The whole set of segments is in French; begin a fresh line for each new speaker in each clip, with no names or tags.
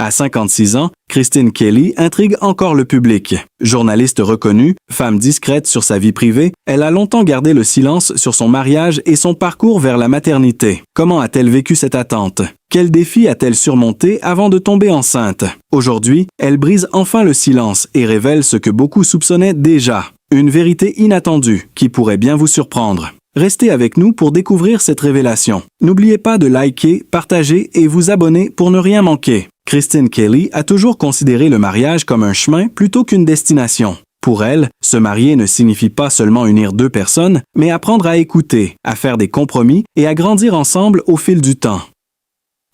À 56 ans, Christine Kelly intrigue encore le public. Journaliste reconnue, femme discrète sur sa vie privée, elle a longtemps gardé le silence sur son mariage et son parcours vers la maternité. Comment a-t-elle vécu cette attente? Quels défis a-t-elle surmonté avant de tomber enceinte? Aujourd'hui, elle brise enfin le silence et révèle ce que beaucoup soupçonnaient déjà. Une vérité inattendue qui pourrait bien vous surprendre. Restez avec nous pour découvrir cette révélation. N'oubliez pas de liker, partager et vous abonner pour ne rien manquer. Christine Kelly a toujours considéré le mariage comme un chemin plutôt qu'une destination. Pour elle, se marier ne signifie pas seulement unir deux personnes, mais apprendre à écouter, à faire des compromis et à grandir ensemble au fil du temps.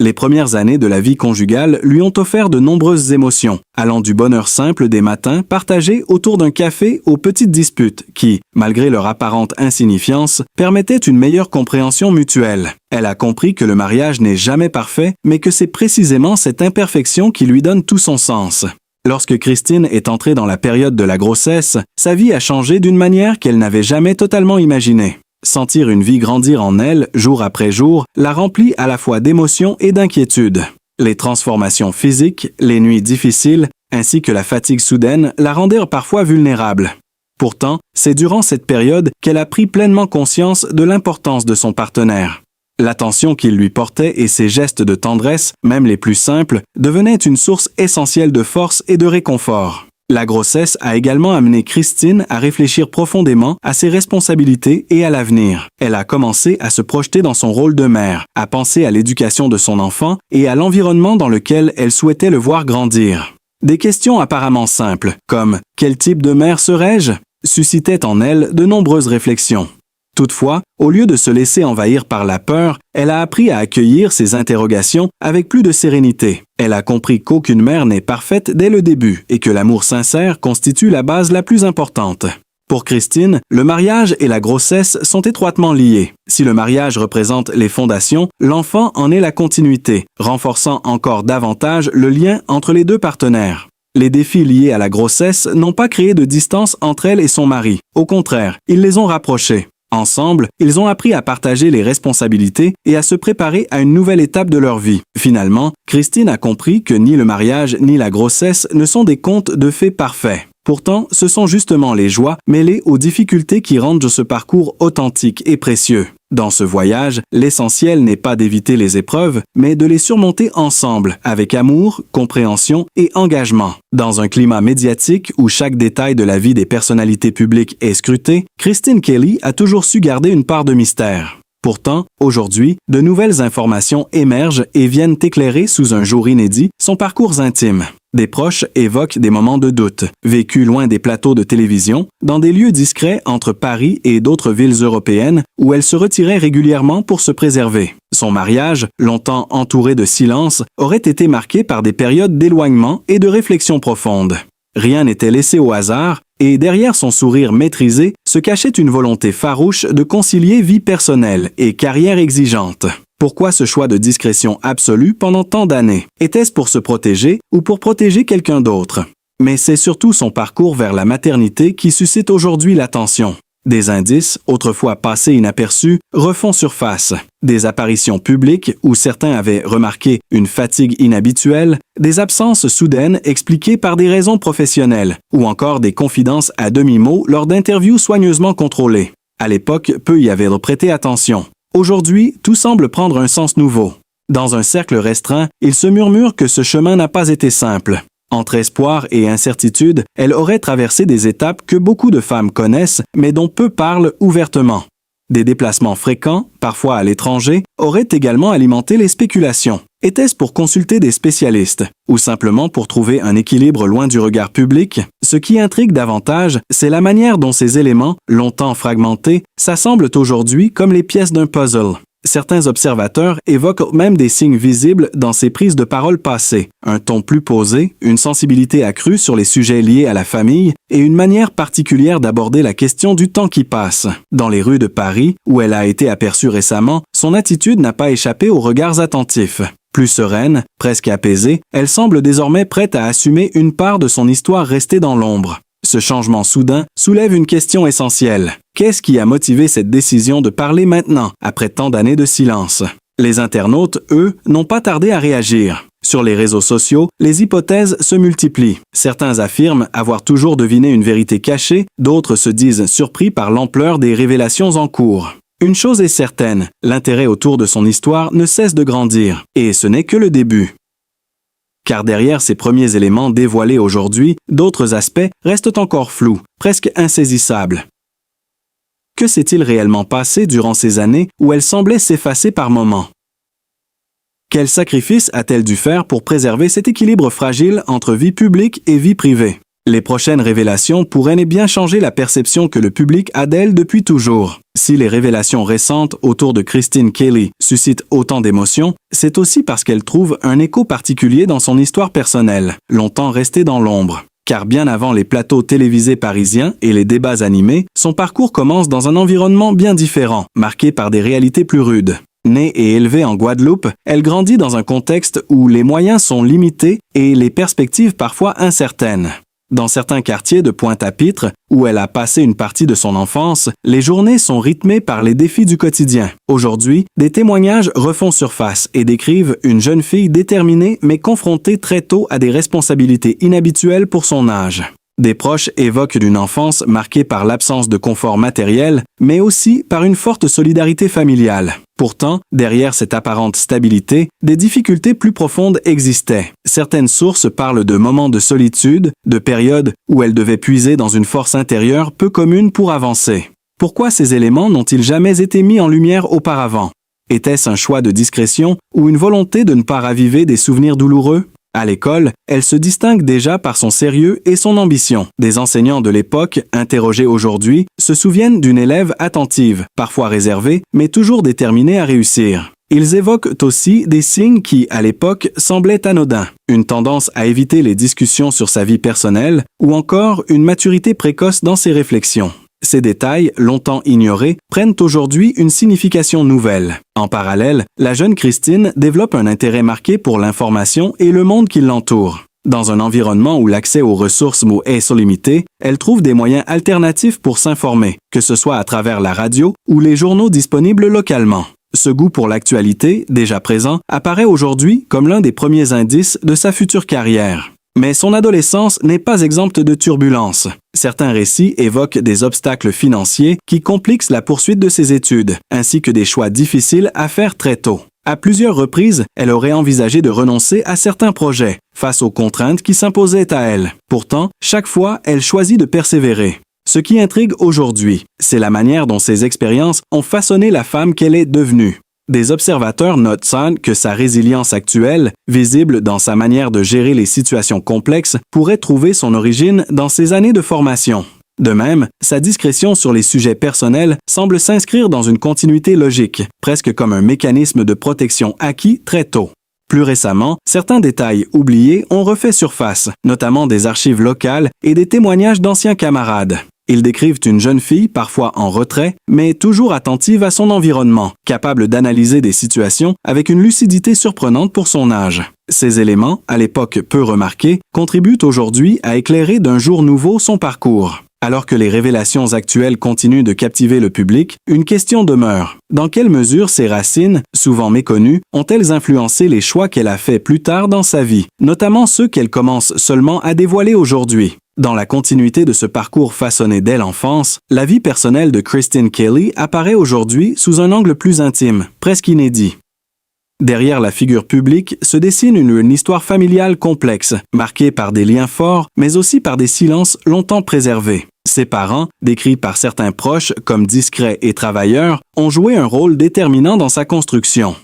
Les premières années de la vie conjugale lui ont offert de nombreuses émotions, allant du bonheur simple des matins partagés autour d'un café aux petites disputes qui, malgré leur apparente insignifiance, permettaient une meilleure compréhension mutuelle. Elle a compris que le mariage n'est jamais parfait, mais que c'est précisément cette imperfection qui lui donne tout son sens. Lorsque Christine est entrée dans la période de la grossesse, sa vie a changé d'une manière qu'elle n'avait jamais totalement imaginée. Sentir une vie grandir en elle, jour après jour, la remplit à la fois d'émotions et d'inquiétudes. Les transformations physiques, les nuits difficiles, ainsi que la fatigue soudaine la rendirent parfois vulnérable. Pourtant, c'est durant cette période qu'elle a pris pleinement conscience de l'importance de son partenaire. L'attention qu'il lui portait et ses gestes de tendresse, même les plus simples, devenaient une source essentielle de force et de réconfort. La grossesse a également amené Christine à réfléchir profondément à ses responsabilités et à l'avenir. Elle a commencé à se projeter dans son rôle de mère, à penser à l'éducation de son enfant et à l'environnement dans lequel elle souhaitait le voir grandir. Des questions apparemment simples, comme « Quel type de mère serais-je ?» suscitaient en elle de nombreuses réflexions. Toutefois, au lieu de se laisser envahir par la peur, elle a appris à accueillir ces interrogations avec plus de sérénité. Elle a compris qu'aucune mère n'est parfaite dès le début et que l'amour sincère constitue la base la plus importante. Pour Christine, le mariage et la grossesse sont étroitement liés. Si le mariage représente les fondations, l'enfant en est la continuité, renforçant encore davantage le lien entre les deux partenaires. Les défis liés à la grossesse n'ont pas créé de distance entre elle et son mari. Au contraire, ils les ont rapprochés. Ensemble, ils ont appris à partager les responsabilités et à se préparer à une nouvelle étape de leur vie. Finalement, Christine a compris que ni le mariage ni la grossesse ne sont des contes de fées parfaits. Pourtant, ce sont justement les joies mêlées aux difficultés qui rendent ce parcours authentique et précieux. Dans ce voyage, l'essentiel n'est pas d'éviter les épreuves, mais de les surmonter ensemble, avec amour, compréhension et engagement. Dans un climat médiatique où chaque détail de la vie des personnalités publiques est scruté, Christine Kelly a toujours su garder une part de mystère. Pourtant, aujourd'hui, de nouvelles informations émergent et viennent éclairer sous un jour inédit son parcours intime. Des proches évoquent des moments de doute, vécus loin des plateaux de télévision, dans des lieux discrets entre Paris et d'autres villes européennes où elle se retirait régulièrement pour se préserver. Son mariage, longtemps entouré de silence, aurait été marqué par des périodes d'éloignement et de réflexion profonde. Rien n'était laissé au hasard, et derrière son sourire maîtrisé se cachait une volonté farouche de concilier vie personnelle et carrière exigeante. Pourquoi ce choix de discrétion absolue pendant tant d'années? Était-ce pour se protéger ou pour protéger quelqu'un d'autre? Mais c'est surtout son parcours vers la maternité qui suscite aujourd'hui l'attention. Des indices, autrefois passés inaperçus, refont surface. Des apparitions publiques où certains avaient remarqué une fatigue inhabituelle, des absences soudaines expliquées par des raisons professionnelles, ou encore des confidences à demi-mot lors d'interviews soigneusement contrôlées. À l'époque, peu y avaient prêté attention. Aujourd'hui, tout semble prendre un sens nouveau. Dans un cercle restreint, il se murmure que ce chemin n'a pas été simple. Entre espoir et incertitude, elle aurait traversé des étapes que beaucoup de femmes connaissent, mais dont peu parlent ouvertement. Des déplacements fréquents, parfois à l'étranger, auraient également alimenté les spéculations. Était-ce pour consulter des spécialistes, ou simplement pour trouver un équilibre loin du regard public? Ce qui intrigue davantage, c'est la manière dont ces éléments, longtemps fragmentés, s'assemblent aujourd'hui comme les pièces d'un puzzle. Certains observateurs évoquent même des signes visibles dans ses prises de parole passées, un ton plus posé, une sensibilité accrue sur les sujets liés à la famille et une manière particulière d'aborder la question du temps qui passe. Dans les rues de Paris, où elle a été aperçue récemment, son attitude n'a pas échappé aux regards attentifs. Plus sereine, presque apaisée, elle semble désormais prête à assumer une part de son histoire restée dans l'ombre. Ce changement soudain soulève une question essentielle. Qu'est-ce qui a motivé cette décision de parler maintenant, après tant d'années de silence? Les internautes, eux, n'ont pas tardé à réagir. Sur les réseaux sociaux, les hypothèses se multiplient. Certains affirment avoir toujours deviné une vérité cachée, d'autres se disent surpris par l'ampleur des révélations en cours. Une chose est certaine, l'intérêt autour de son histoire ne cesse de grandir, et ce n'est que le début. Car derrière ces premiers éléments dévoilés aujourd'hui, d'autres aspects restent encore flous, presque insaisissables. Que s'est-il réellement passé durant ces années où elle semblait s'effacer par moments? Quel sacrifice a-t-elle dû faire pour préserver cet équilibre fragile entre vie publique et vie privée? Les prochaines révélations pourraient bien changer la perception que le public a d'elle depuis toujours. Si les révélations récentes autour de Christine Kelly suscitent autant d'émotions, c'est aussi parce qu'elle trouve un écho particulier dans son histoire personnelle, longtemps restée dans l'ombre. Car bien avant les plateaux télévisés parisiens et les débats animés, son parcours commence dans un environnement bien différent, marqué par des réalités plus rudes. Née et élevée en Guadeloupe, elle grandit dans un contexte où les moyens sont limités et les perspectives parfois incertaines. Dans certains quartiers de Pointe-à-Pitre, où elle a passé une partie de son enfance, les journées sont rythmées par les défis du quotidien. Aujourd'hui, des témoignages refont surface et décrivent une jeune fille déterminée mais confrontée très tôt à des responsabilités inhabituelles pour son âge. Des proches évoquent une enfance marquée par l'absence de confort matériel, mais aussi par une forte solidarité familiale. Pourtant, derrière cette apparente stabilité, des difficultés plus profondes existaient. Certaines sources parlent de moments de solitude, de périodes où elle devait puiser dans une force intérieure peu commune pour avancer. Pourquoi ces éléments n'ont-ils jamais été mis en lumière auparavant? Était-ce un choix de discrétion ou une volonté de ne pas raviver des souvenirs douloureux? À l'école, elle se distingue déjà par son sérieux et son ambition. Des enseignants de l'époque, interrogés aujourd'hui, se souviennent d'une élève attentive, parfois réservée, mais toujours déterminée à réussir. Ils évoquent aussi des signes qui, à l'époque, semblaient anodins. Une tendance à éviter les discussions sur sa vie personnelle, ou encore une maturité précoce dans ses réflexions. Ces détails, longtemps ignorés, prennent aujourd'hui une signification nouvelle. En parallèle, la jeune Christine développe un intérêt marqué pour l'information et le monde qui l'entoure. Dans un environnement où l'accès aux ressources est limité, elle trouve des moyens alternatifs pour s'informer, que ce soit à travers la radio ou les journaux disponibles localement. Ce goût pour l'actualité, déjà présent, apparaît aujourd'hui comme l'un des premiers indices de sa future carrière. Mais son adolescence n'est pas exempte de turbulences. Certains récits évoquent des obstacles financiers qui compliquent la poursuite de ses études, ainsi que des choix difficiles à faire très tôt. À plusieurs reprises, elle aurait envisagé de renoncer à certains projets, face aux contraintes qui s'imposaient à elle. Pourtant, chaque fois, elle choisit de persévérer. Ce qui intrigue aujourd'hui, c'est la manière dont ces expériences ont façonné la femme qu'elle est devenue. Des observateurs notent que sa résilience actuelle, visible dans sa manière de gérer les situations complexes, pourrait trouver son origine dans ses années de formation. De même, sa discrétion sur les sujets personnels semble s'inscrire dans une continuité logique, presque comme un mécanisme de protection acquis très tôt. Plus récemment, certains détails oubliés ont refait surface, notamment des archives locales et des témoignages d'anciens camarades. Ils décrivent une jeune fille parfois en retrait, mais toujours attentive à son environnement, capable d'analyser des situations avec une lucidité surprenante pour son âge. Ces éléments, à l'époque peu remarqués, contribuent aujourd'hui à éclairer d'un jour nouveau son parcours. Alors que les révélations actuelles continuent de captiver le public, une question demeure. Dans quelle mesure ces racines, souvent méconnues, ont-elles influencé les choix qu'elle a faits plus tard dans sa vie, notamment ceux qu'elle commence seulement à dévoiler aujourd'hui? Dans la continuité de ce parcours façonné dès l'enfance, la vie personnelle de Christine Kelly apparaît aujourd'hui sous un angle plus intime, presque inédit. Derrière la figure publique se dessine une histoire familiale complexe, marquée par des liens forts, mais aussi par des silences longtemps préservés. Ses parents, décrits par certains proches comme discrets et travailleurs, ont joué un rôle déterminant dans sa construction.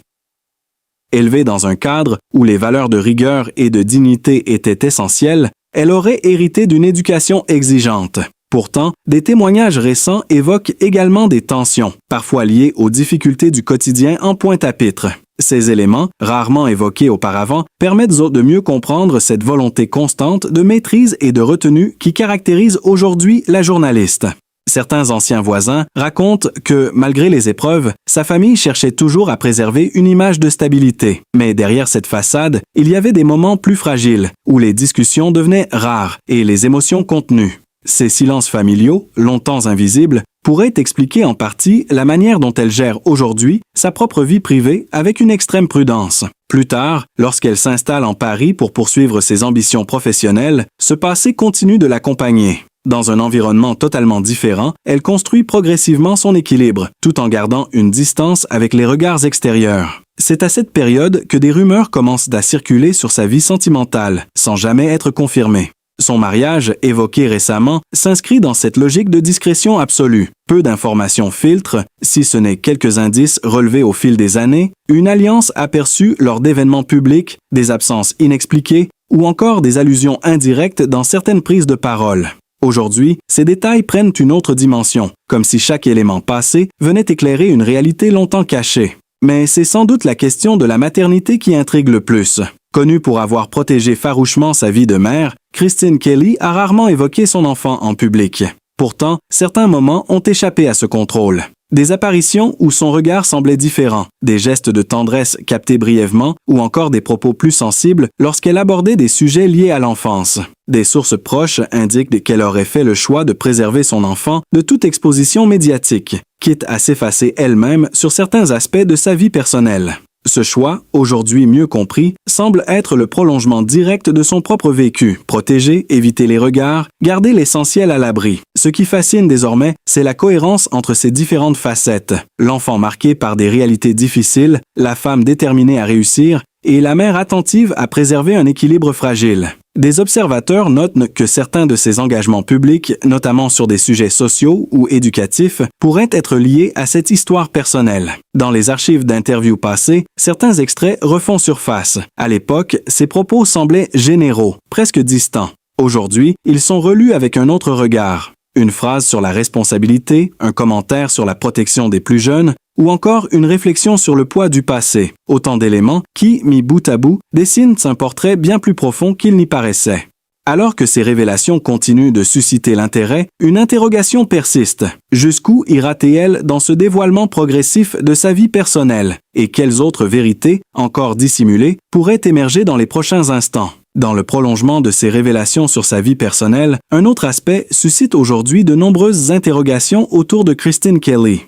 Élevée dans un cadre où les valeurs de rigueur et de dignité étaient essentielles, elle aurait hérité d'une éducation exigeante. Pourtant, des témoignages récents évoquent également des tensions, parfois liées aux difficultés du quotidien en Pointe-à-Pitre. Ces éléments, rarement évoqués auparavant, permettent de mieux comprendre cette volonté constante de maîtrise et de retenue qui caractérise aujourd'hui la journaliste. Certains anciens voisins racontent que, malgré les épreuves, sa famille cherchait toujours à préserver une image de stabilité. Mais derrière cette façade, il y avait des moments plus fragiles, où les discussions devenaient rares et les émotions contenues. Ces silences familiaux, longtemps invisibles, pourraient expliquer en partie la manière dont elle gère aujourd'hui sa propre vie privée avec une extrême prudence. Plus tard, lorsqu'elle s'installe en Paris pour poursuivre ses ambitions professionnelles, ce passé continue de l'accompagner. Dans un environnement totalement différent, elle construit progressivement son équilibre, tout en gardant une distance avec les regards extérieurs. C'est à cette période que des rumeurs commencent à circuler sur sa vie sentimentale, sans jamais être confirmées. Son mariage, évoqué récemment, s'inscrit dans cette logique de discrétion absolue. Peu d'informations filtrent, si ce n'est quelques indices relevés au fil des années, une alliance aperçue lors d'événements publics, des absences inexpliquées ou encore des allusions indirectes dans certaines prises de parole. Aujourd'hui, ces détails prennent une autre dimension, comme si chaque élément passé venait éclairer une réalité longtemps cachée. Mais c'est sans doute la question de la maternité qui intrigue le plus. Connue pour avoir protégé farouchement sa vie de mère, Christine Kelly a rarement évoqué son enfant en public. Pourtant, certains moments ont échappé à ce contrôle. Des apparitions où son regard semblait différent, des gestes de tendresse captés brièvement ou encore des propos plus sensibles lorsqu'elle abordait des sujets liés à l'enfance. Des sources proches indiquent qu'elle aurait fait le choix de préserver son enfant de toute exposition médiatique, quitte à s'effacer elle-même sur certains aspects de sa vie personnelle. Ce choix, aujourd'hui mieux compris, semble être le prolongement direct de son propre vécu. Protéger, éviter les regards, garder l'essentiel à l'abri. Ce qui fascine désormais, c'est la cohérence entre ces différentes facettes. L'enfant marqué par des réalités difficiles, la femme déterminée à réussir, et la mère attentive à préserver un équilibre fragile. Des observateurs notent que certains de ces engagements publics, notamment sur des sujets sociaux ou éducatifs, pourraient être liés à cette histoire personnelle. Dans les archives d'interviews passées, certains extraits refont surface. À l'époque, ces propos semblaient généraux, presque distants. Aujourd'hui, ils sont relus avec un autre regard. Une phrase sur la responsabilité, un commentaire sur la protection des plus jeunes, ou encore une réflexion sur le poids du passé. Autant d'éléments qui, mis bout à bout, dessinent un portrait bien plus profond qu'il n'y paraissait. Alors que ces révélations continuent de susciter l'intérêt, une interrogation persiste. Jusqu'où ira-t-elle dans ce dévoilement progressif de sa vie personnelle? Et quelles autres vérités, encore dissimulées, pourraient émerger dans les prochains instants? Dans le prolongement de ces révélations sur sa vie personnelle, un autre aspect suscite aujourd'hui de nombreuses interrogations autour de Christine Kelly.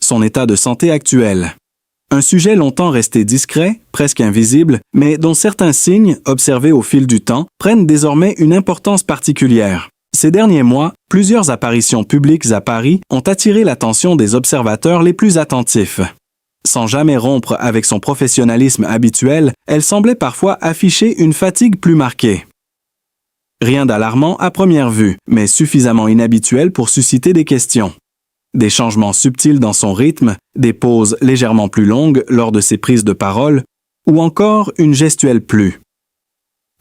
Son état de santé actuel. Un sujet longtemps resté discret, presque invisible, mais dont certains signes, observés au fil du temps, prennent désormais une importance particulière. Ces derniers mois, plusieurs apparitions publiques à Paris ont attiré l'attention des observateurs les plus attentifs. Sans jamais rompre avec son professionnalisme habituel, elle semblait parfois afficher une fatigue plus marquée. Rien d'alarmant à première vue, mais suffisamment inhabituel pour susciter des questions. Des changements subtils dans son rythme, des pauses légèrement plus longues lors de ses prises de parole, ou encore une gestuelle plus.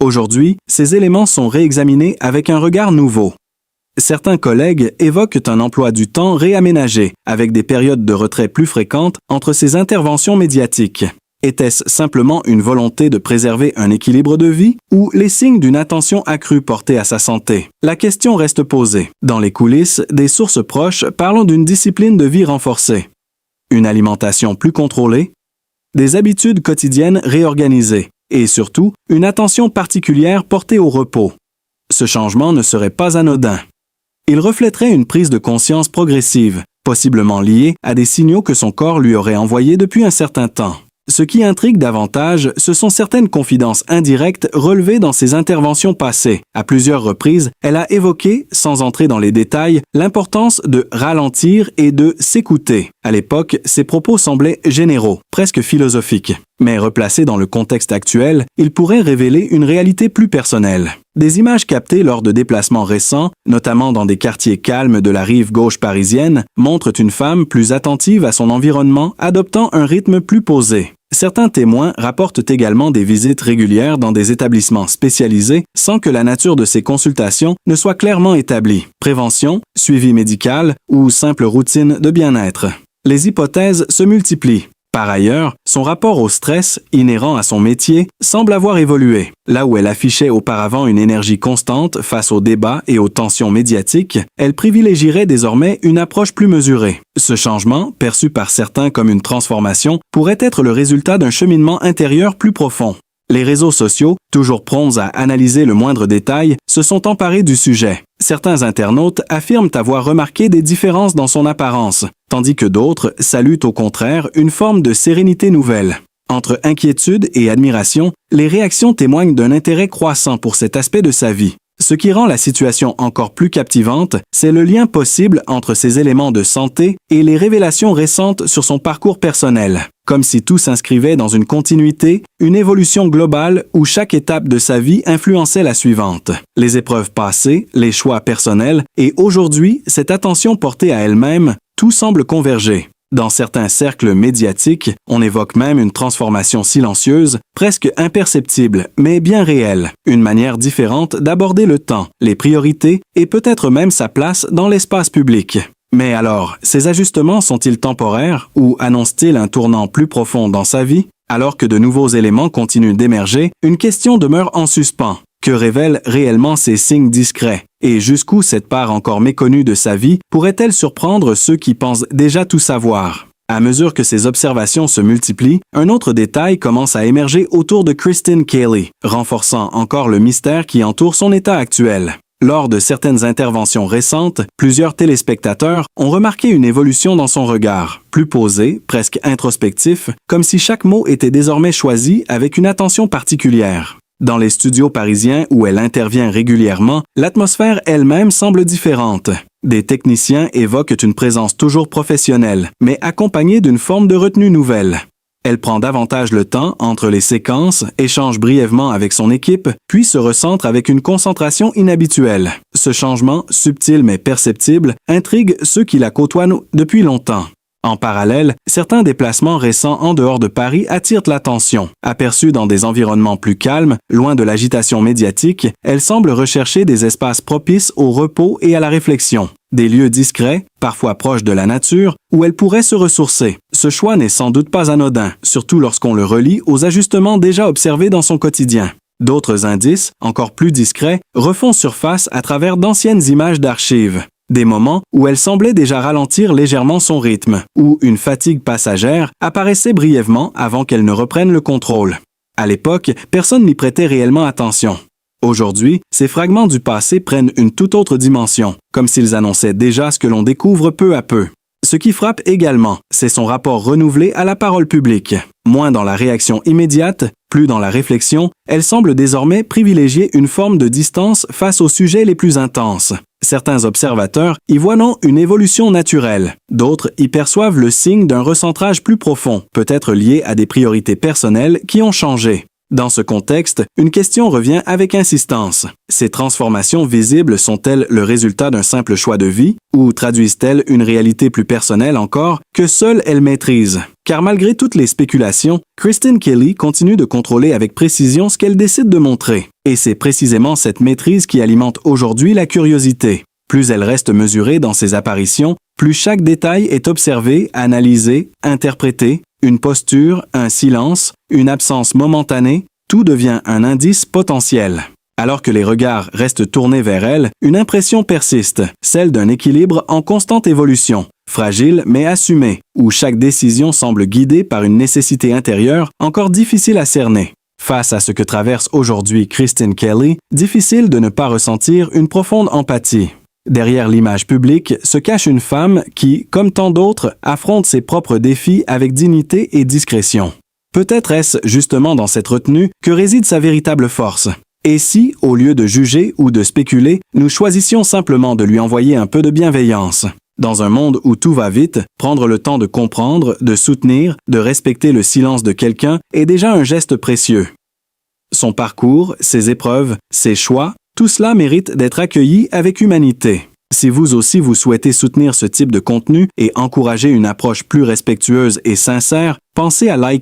Aujourd'hui, ces éléments sont réexaminés avec un regard nouveau. Certains collègues évoquent un emploi du temps réaménagé, avec des périodes de retrait plus fréquentes entre ses interventions médiatiques. Était-ce simplement une volonté de préserver un équilibre de vie ou les signes d'une attention accrue portée à sa santé? La question reste posée. Dans les coulisses, des sources proches parlent d'une discipline de vie renforcée, une alimentation plus contrôlée, des habitudes quotidiennes réorganisées et surtout, une attention particulière portée au repos. Ce changement ne serait pas anodin. Il reflèterait une prise de conscience progressive, possiblement liée à des signaux que son corps lui aurait envoyés depuis un certain temps. Ce qui intrigue davantage, ce sont certaines confidences indirectes relevées dans ses interventions passées. À plusieurs reprises, elle a évoqué, sans entrer dans les détails, l'importance de ralentir et de s'écouter. À l'époque, ses propos semblaient généraux, presque philosophiques. Mais replacés dans le contexte actuel, ils pourraient révéler une réalité plus personnelle. Des images captées lors de déplacements récents, notamment dans des quartiers calmes de la rive gauche parisienne, montrent une femme plus attentive à son environnement, adoptant un rythme plus posé. Certains témoins rapportent également des visites régulières dans des établissements spécialisés sans que la nature de ces consultations ne soit clairement établie. Prévention, suivi médical ou simple routine de bien-être. Les hypothèses se multiplient. Par ailleurs, son rapport au stress, inhérent à son métier, semble avoir évolué. Là où elle affichait auparavant une énergie constante face aux débats et aux tensions médiatiques, elle privilégierait désormais une approche plus mesurée. Ce changement, perçu par certains comme une transformation, pourrait être le résultat d'un cheminement intérieur plus profond. Les réseaux sociaux, toujours prompts à analyser le moindre détail, se sont emparés du sujet. Certains internautes affirment avoir remarqué des différences dans son apparence, tandis que d'autres saluent au contraire une forme de sérénité nouvelle. Entre inquiétude et admiration, les réactions témoignent d'un intérêt croissant pour cet aspect de sa vie. Ce qui rend la situation encore plus captivante, c'est le lien possible entre ces éléments de santé et les révélations récentes sur son parcours personnel, comme si tout s'inscrivait dans une continuité, une évolution globale où chaque étape de sa vie influençait la suivante. Les épreuves passées, les choix personnels et aujourd'hui, cette attention portée à elle-même, tout semble converger. Dans certains cercles médiatiques, on évoque même une transformation silencieuse, presque imperceptible, mais bien réelle, une manière différente d'aborder le temps, les priorités et peut-être même sa place dans l'espace public. Mais alors, ces ajustements sont-ils temporaires ou annoncent-ils un tournant plus profond dans sa vie? Alors que de nouveaux éléments continuent d'émerger, une question demeure en suspens. Que révèlent réellement ces signes discrets? Et jusqu'où cette part encore méconnue de sa vie pourrait-elle surprendre ceux qui pensent déjà tout savoir? À mesure que ces observations se multiplient, un autre détail commence à émerger autour de Kristine Kelly, renforçant encore le mystère qui entoure son état actuel. Lors de certaines interventions récentes, plusieurs téléspectateurs ont remarqué une évolution dans son regard, plus posé, presque introspectif, comme si chaque mot était désormais choisi avec une attention particulière. Dans les studios parisiens où elle intervient régulièrement, l'atmosphère elle-même semble différente. Des techniciens évoquent une présence toujours professionnelle, mais accompagnée d'une forme de retenue nouvelle. Elle prend davantage le temps entre les séquences, échange brièvement avec son équipe, puis se recentre avec une concentration inhabituelle. Ce changement, subtil mais perceptible, intrigue ceux qui la côtoient depuis longtemps. En parallèle, certains déplacements récents en dehors de Paris attirent l'attention. Aperçue dans des environnements plus calmes, loin de l'agitation médiatique, elle semble rechercher des espaces propices au repos et à la réflexion. Des lieux discrets, parfois proches de la nature, où elle pourrait se ressourcer. Ce choix n'est sans doute pas anodin, surtout lorsqu'on le relie aux ajustements déjà observés dans son quotidien. D'autres indices, encore plus discrets, refont surface à travers d'anciennes images d'archives. Des moments où elle semblait déjà ralentir légèrement son rythme, où une fatigue passagère apparaissait brièvement avant qu'elle ne reprenne le contrôle. À l'époque, personne n'y prêtait réellement attention. Aujourd'hui, ces fragments du passé prennent une toute autre dimension, comme s'ils annonçaient déjà ce que l'on découvre peu à peu. Ce qui frappe également, c'est son rapport renouvelé à la parole publique. Moins dans la réaction immédiate, plus dans la réflexion, elle semble désormais privilégier une forme de distance face aux sujets les plus intenses. Certains observateurs y voient non une évolution naturelle, d'autres y perçoivent le signe d'un recentrage plus profond, peut-être lié à des priorités personnelles qui ont changé. Dans ce contexte, une question revient avec insistance. Ces transformations visibles sont-elles le résultat d'un simple choix de vie, ou traduisent-elles une réalité plus personnelle encore que seule elle maîtrise? Car malgré toutes les spéculations, Kristine Kelly continue de contrôler avec précision ce qu'elle décide de montrer. Et c'est précisément cette maîtrise qui alimente aujourd'hui la curiosité. Plus elle reste mesurée dans ses apparitions, plus chaque détail est observé, analysé, interprété. Une posture, un silence, une absence momentanée, tout devient un indice potentiel. Alors que les regards restent tournés vers elle, une impression persiste, celle d'un équilibre en constante évolution, fragile mais assumé, où chaque décision semble guidée par une nécessité intérieure encore difficile à cerner. Face à ce que traverse aujourd'hui Kristine Kelly, difficile de ne pas ressentir une profonde empathie. Derrière l'image publique se cache une femme qui, comme tant d'autres, affronte ses propres défis avec dignité et discrétion. Peut-être est-ce justement dans cette retenue que réside sa véritable force. Et si, au lieu de juger ou de spéculer, nous choisissions simplement de lui envoyer un peu de bienveillance? Dans un monde où tout va vite, prendre le temps de comprendre, de soutenir, de respecter le silence de quelqu'un est déjà un geste précieux. Son parcours, ses épreuves, ses choix, tout cela mérite d'être accueilli avec humanité. Si vous aussi vous souhaitez soutenir ce type de contenu et encourager une approche plus respectueuse et sincère, pensez à liker